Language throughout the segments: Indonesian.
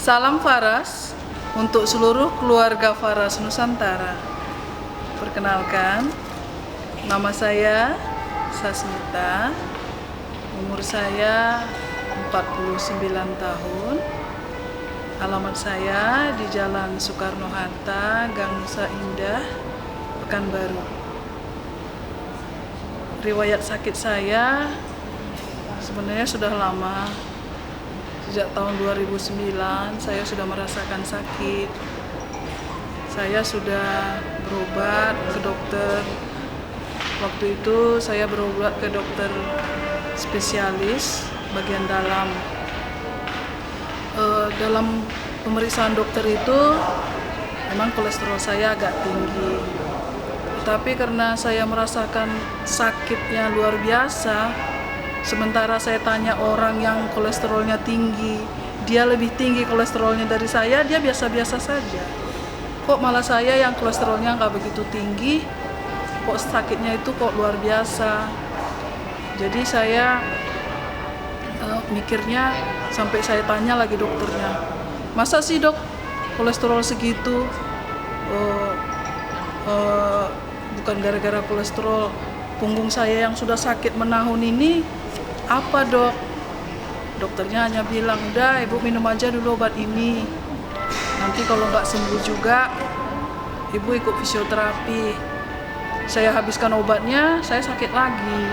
Salam Faras untuk seluruh keluarga Faras Nusantara. Perkenalkan, nama saya Sasmita, umur saya 49 tahun, alamat saya di Jalan Soekarno-Hatta, Gang Nusa Indah, Pekanbaru. Riwayat sakit saya sebenarnya sudah lama. Sejak tahun 2009 saya sudah merasakan sakit. Saya sudah berobat ke dokter. Waktu itu saya berobat ke dokter spesialis bagian dalam. Dalam pemeriksaan dokter itu memang kolesterol saya agak tinggi. Tapi karena saya merasakan sakitnya luar biasa, sementara saya tanya orang yang kolesterolnya tinggi, dia lebih tinggi kolesterolnya dari saya, dia biasa-biasa saja. Kok malah saya yang kolesterolnya nggak begitu tinggi, kok sakitnya itu kok luar biasa. Jadi saya mikirnya sampai saya tanya lagi dokternya, masa sih dok kolesterol segitu? Bukan gara-gara kolesterol, punggung saya yang sudah sakit menahun ini apa dok? Dokternya hanya bilang, udah ibu minum aja dulu obat ini, nanti kalau nggak sembuh juga ibu ikut fisioterapi. Saya habiskan obatnya, saya sakit lagi.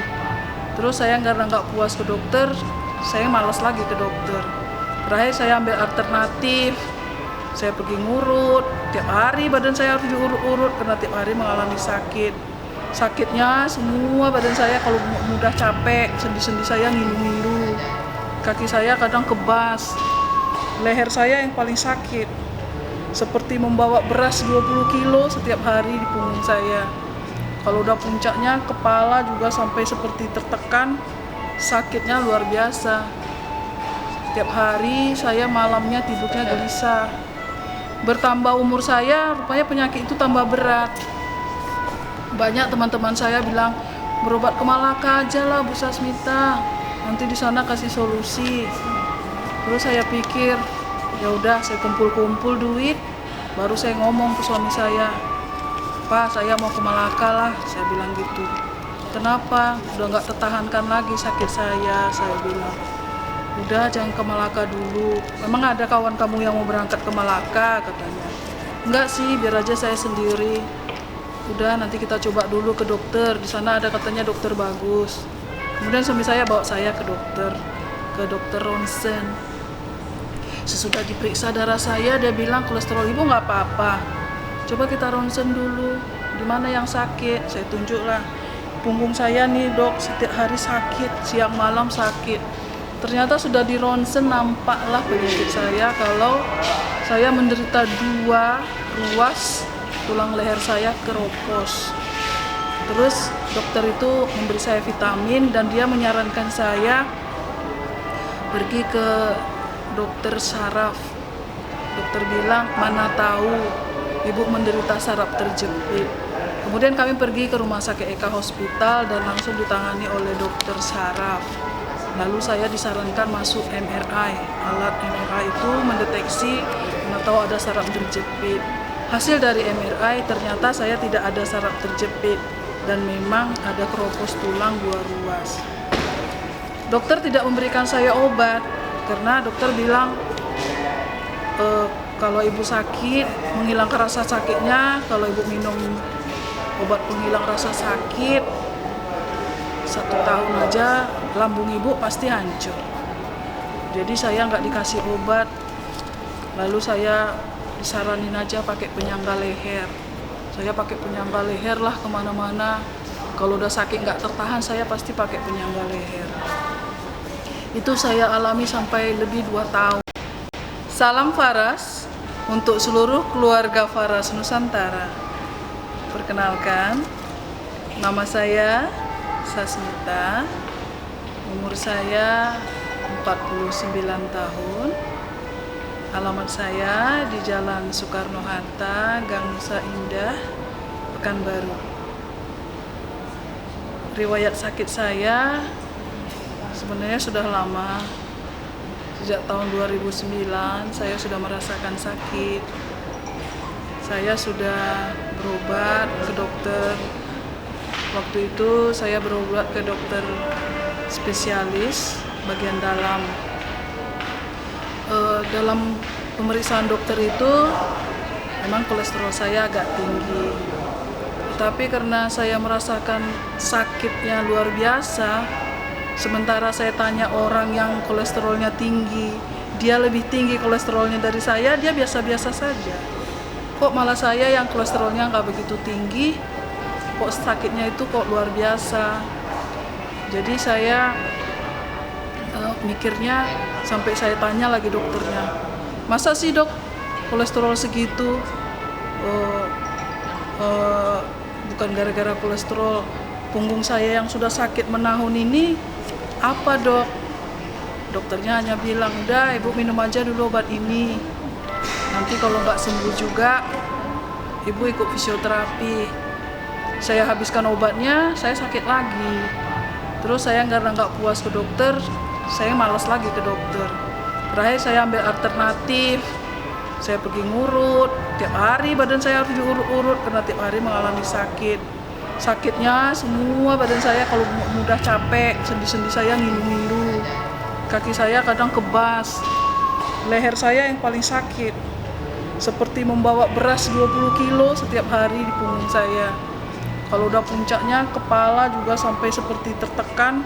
Terus saya karena nggak puas ke dokter, saya malas lagi ke dokter. Terakhir saya ambil alternatif, saya pergi ngurut. Tiap hari badan saya harus diurut-urut karena tiap hari mengalami sakit. Sakitnya semua badan saya, kalau mudah capek, sendi-sendi saya ngilu-ngilu. Kaki saya kadang kebas. Leher saya yang paling sakit. Seperti membawa beras 20 kilo setiap hari di punggung saya. Kalau udah puncaknya, kepala juga sampai seperti tertekan. Sakitnya luar biasa. Setiap hari saya malamnya tidurnya gelisah. Bertambah umur saya, rupanya penyakit itu tambah berat. Banyak teman-teman saya bilang, berobat ke Malaka aja lah Bu Sasmita, nanti di sana kasih solusi. Terus saya pikir, ya udah saya kumpul-kumpul duit, baru saya ngomong ke suami saya, Pak saya mau ke Malaka lah, saya bilang gitu. Kenapa? Udah nggak tertahankan lagi sakit saya bilang. Udah jangan ke Malaka dulu, memang ada kawan kamu yang mau berangkat ke Malaka katanya. Enggak sih, biar aja saya sendiri. Udah nanti kita coba dulu ke dokter, di sana ada katanya dokter bagus. Kemudian suami saya bawa saya ke dokter ronsen. Sesudah diperiksa darah saya, dia bilang kolesterol ibu nggak apa-apa, coba kita ronsen dulu, di mana yang sakit. Saya tunjuklah, punggung saya nih dok, setiap hari sakit, siang malam sakit. Ternyata sudah di ronsen, nampaklah penyakit saya kalau saya menderita 2 ruas tulang leher saya keropos. Terus dokter itu memberi saya vitamin dan dia menyarankan saya pergi ke dokter saraf. Dokter bilang, mana tahu ibu menderita saraf terjepit. Kemudian kami pergi ke rumah sakit Eka Hospital dan langsung ditangani oleh dokter saraf. Lalu saya disarankan masuk MRI. Alat MRI itu mendeteksi mana tahu ada saraf terjepit. Hasil dari MRI ternyata saya tidak ada saraf terjepit dan memang ada keropos tulang 2 ruas. Dokter tidak memberikan saya obat karena dokter bilang kalau ibu sakit, menghilangkan rasa sakitnya, kalau ibu minum obat penghilang rasa sakit 1 tahun aja lambung ibu pasti hancur. Jadi saya nggak dikasih obat, lalu saya disaranin aja pakai penyangga leher. Saya pakai penyangga leher lah kemana-mana. Kalau udah sakit nggak tertahan, saya pasti pakai penyangga leher. Itu saya alami sampai lebih 2 tahun. Salam Faras untuk seluruh keluarga Faras Nusantara. Perkenalkan, nama saya Sasmita, umur saya 49 tahun. Alamat saya di Jalan Soekarno-Hatta, Gang Nusa Indah, Pekanbaru. Riwayat sakit saya sebenarnya sudah lama. Sejak tahun 2009 saya sudah merasakan sakit. Saya sudah berobat ke dokter. Waktu itu saya berobat ke dokter spesialis bagian dalam. Dalam pemeriksaan dokter itu memang kolesterol saya agak tinggi. Tapi karena saya merasakan sakitnya luar biasa, sementara saya tanya orang yang kolesterolnya tinggi, dia lebih tinggi kolesterolnya dari saya, dia biasa-biasa saja. Kok malah saya yang kolesterolnya nggak begitu tinggi, kok sakitnya itu kok luar biasa. Jadi saya mikirnya sampai saya tanya lagi dokternya, masa sih dok kolesterol segitu? Bukan gara-gara kolesterol, punggung saya yang sudah sakit menahun ini, apa dok? Dokternya hanya bilang, udah ibu minum aja dulu obat ini. Nanti kalau nggak sembuh juga, ibu ikut fisioterapi. Saya habiskan obatnya, saya sakit lagi. Terus saya karena nggak puas ke dokter, saya malas lagi ke dokter. Terakhir saya ambil alternatif. Saya pergi ngurut, tiap hari badan saya harus diurut-urut karena tiap hari mengalami sakit. Sakitnya semua badan saya, kalau mudah capek, sendi-sendi saya ngilu-ngilu. Kaki saya kadang kebas. Leher saya yang paling sakit. Seperti membawa beras 20 kilo setiap hari di punggung saya. Kalau udah puncaknya, kepala juga sampai seperti tertekan.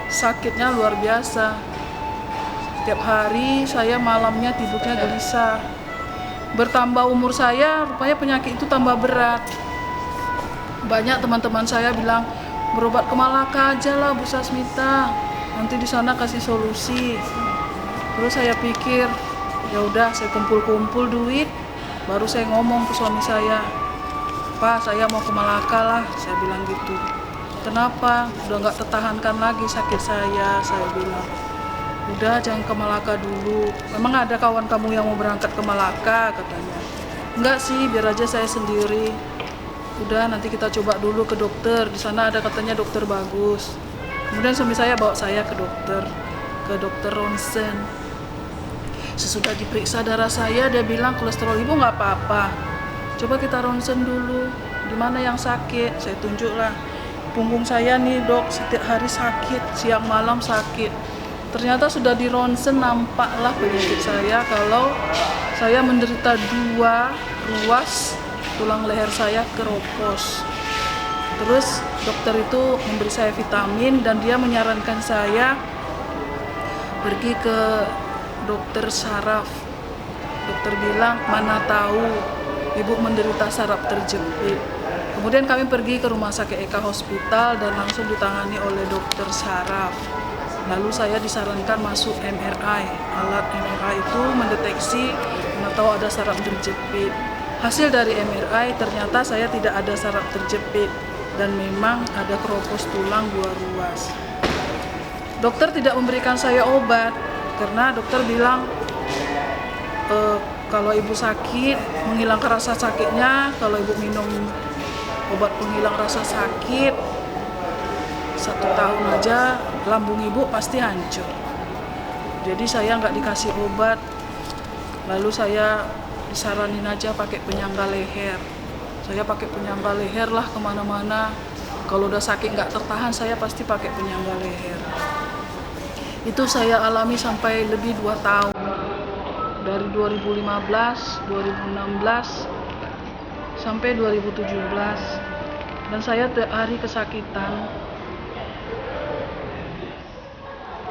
Sakitnya luar biasa. Setiap hari saya malamnya tidurnya gelisah. Bertambah umur saya, rupanya penyakit itu tambah berat. Banyak teman-teman saya bilang, berobat ke Malaka aja lah Bu Sasmita, nanti di sana kasih solusi. Terus saya pikir, ya udah saya kumpul-kumpul duit, baru saya ngomong ke suami saya, Pak saya mau ke Malaka lah, saya bilang gitu. Kenapa? Udah nggak tertahankan lagi sakit saya bilang. Udah jangan ke Malaka dulu. Memang ada kawan kamu yang mau berangkat ke Malaka katanya. Enggak sih, biar aja saya sendiri. Udah nanti kita coba dulu ke dokter. Di sana ada katanya dokter bagus. Kemudian suami saya bawa saya ke dokter ronsen. Sesudah diperiksa darah saya, dia bilang kolesterol ibu nggak apa-apa. Coba kita ronsen dulu. Di mana yang sakit? Saya tunjuklah. Punggung saya nih dok, setiap hari sakit, siang malam sakit. Ternyata sudah di ronsen nampaklah penyakit saya kalau saya menderita 2 ruas tulang leher saya keropos. Terus dokter itu memberi saya vitamin dan dia menyarankan saya pergi ke dokter saraf. Dokter bilang, mana tahu ibu menderita saraf terjepit. Kemudian kami pergi ke rumah sakit Eka Hospital dan langsung ditangani oleh dokter saraf. Lalu saya disarankan masuk MRI. Alat MRI itu mendeteksi mana tahu ada saraf terjepit. Hasil dari MRI ternyata saya tidak ada saraf terjepit dan memang ada keropos tulang 2 ruas. Dokter tidak memberikan saya obat karena dokter bilang kalau ibu sakit, menghilangkan rasa sakitnya, kalau ibu minum obat penghilang rasa sakit 1 tahun aja lambung ibu pasti hancur. Jadi saya nggak dikasih obat, lalu saya disaranin aja pakai penyangga leher. Saya pakai penyangga leher lah kemana-mana. Kalau udah sakit nggak tertahan, saya pasti pakai penyangga leher. Itu saya alami sampai lebih 2 tahun. Dari 2015, 2016, sampai 2017. Dan saya tiap hari kesakitan.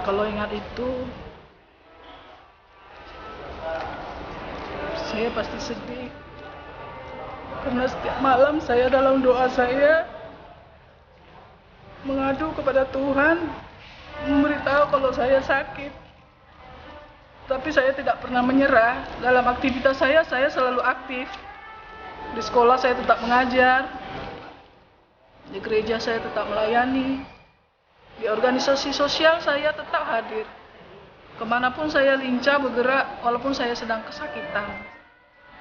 Kalau ingat itu, saya pasti sedih. Karena setiap malam saya dalam doa saya mengadu kepada Tuhan, memberitahu kalau saya sakit. Tapi saya tidak pernah menyerah. Dalam aktivitas saya selalu aktif. Di sekolah saya tetap mengajar. Di gereja saya tetap melayani. Di organisasi sosial saya tetap hadir. Kemanapun saya lincah bergerak walaupun saya sedang kesakitan.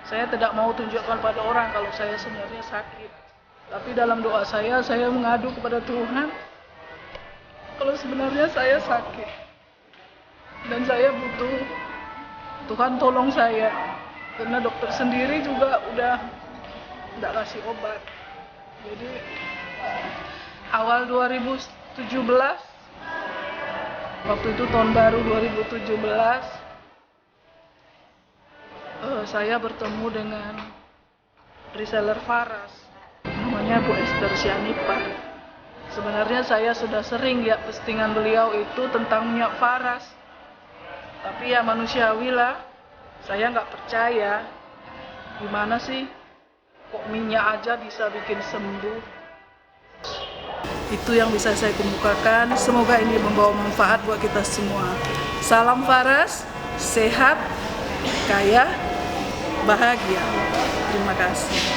Saya tidak mau tunjukkan pada orang kalau saya sebenarnya sakit. Tapi dalam doa saya mengadu kepada Tuhan kalau sebenarnya saya sakit. dan saya butuh Tuhan tolong saya, karena dokter sendiri juga udah nggak kasih obat. Jadi awal 2017, waktu itu tahun baru 2017, saya bertemu dengan reseller Faras, namanya Bu Esther Sianipa. Sebenarnya saya sudah sering lihat postingan beliau itu tentang minyak Faras, tapi ya manusiawi lah, saya nggak percaya. Gimana sih kok minyak aja bisa bikin sembuh? Itu yang bisa saya kemukakan. Semoga ini membawa manfaat buat kita semua. Salam Faras, sehat, kaya, bahagia. Terima kasih.